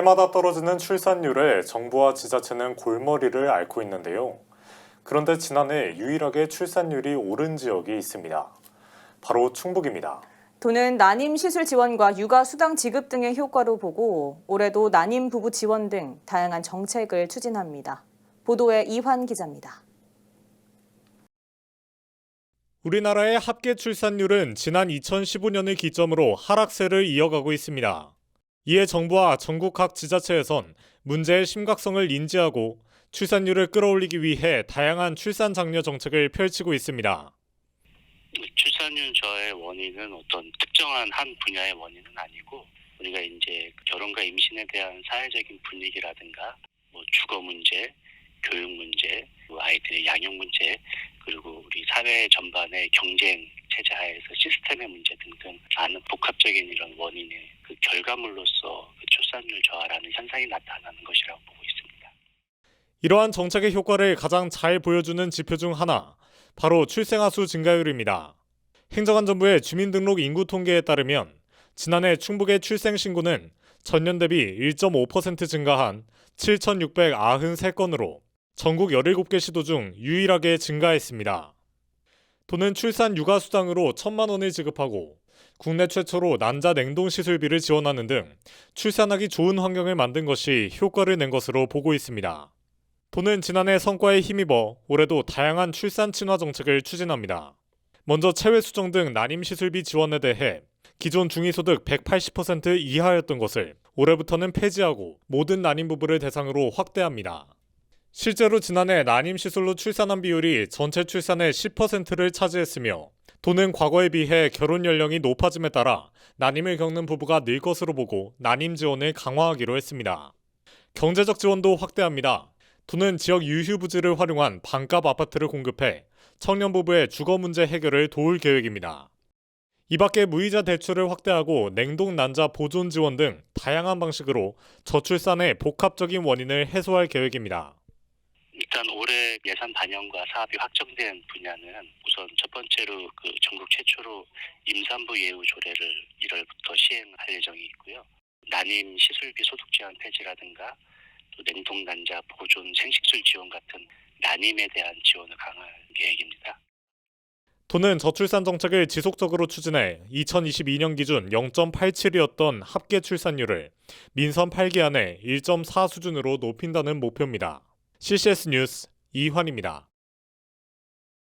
해마다 떨어지는 출산율에 정부와 지자체는 골머리를 앓고 있는데요. 그런데 지난해 유일하게 출산율이 오른 지역이 있습니다. 바로 충북입니다. 도는 난임 시술 지원과 육아 수당 지급 등의 효과로 보고 올해도 난임 부부 지원 등 다양한 정책을 추진합니다. 보도에 이환 기자입니다. 우리나라의 합계 출산율은 지난 2015년을 기점으로 하락세를 이어가고 있습니다. 이에 정부와 전국 각 지자체에선 문제의 심각성을 인지하고 출산율을 끌어올리기 위해 다양한 출산 장려 정책을 펼치고 있습니다. 출산율 저하의 원인은 어떤 특정한 한 분야의 원인은 아니고 우리가 이제 결혼과 임신에 대한 사회적인 분위기라든가 주거 문제, 교육 문제, 아이들의 양육 문제, 그리고 우리 사회 전반의 경쟁 체제 하에서 시스템의 문제 등등 많은 복합적인 이런 원인의 그 결과물로서 출산율 저하라는 현상이 나타나는 것이라고 보고 있습니다. 이러한 정책의 효과를 가장 잘 보여주는 지표 중 하나, 바로 출생아 수 증가율입니다. 행정안전부의 주민등록 인구 통계에 따르면 지난해 충북의 출생 신고는 전년 대비 1.5% 증가한 7,693건으로 전국 17개 시도 중 유일하게 증가했습니다. 도는 출산 육아 수당으로 1,000만 원을 지급하고 국내 최초로 난자 냉동 시술비를 지원하는 등 출산하기 좋은 환경을 만든 것이 효과를 낸 것으로 보고 있습니다. 도는 지난해 성과에 힘입어 올해도 다양한 출산 친화 정책을 추진합니다. 먼저 체외 수정 등 난임 시술비 지원에 대해 기존 중위소득 180% 이하였던 것을 올해부터는 폐지하고 모든 난임 부부를 대상으로 확대합니다. 실제로 지난해 난임 시술로 출산한 비율이 전체 출산의 10%를 차지했으며 도는 과거에 비해 결혼 연령이 높아짐에 따라 난임을 겪는 부부가 늘 것으로 보고 난임 지원을 강화하기로 했습니다. 경제적 지원도 확대합니다. 도는 지역 유휴 부지를 활용한 반값 아파트를 공급해 청년 부부의 주거 문제 해결을 도울 계획입니다. 이 밖에 무이자 대출을 확대하고 냉동 난자 보존 지원 등 다양한 방식으로 저출산의 복합적인 원인을 해소할 계획입니다. 일단 올해 예산 반영과 사업이 확정된 분야는 우선 첫 번째로 전국 최초로 임산부 예우 조례를 1월부터 시행할 예정이 있고요. 난임 시술비 소득 제한 폐지라든가 또 냉동 난자 보존 생식술 지원 같은 난임에 대한 지원을 강화할 계획입니다. 도는 저출산 정책을 지속적으로 추진해 2022년 기준 0.87이었던 합계 출산율을 민선 8기 안에 1.4 수준으로 높인다는 목표입니다. CCS 뉴스 이환입니다.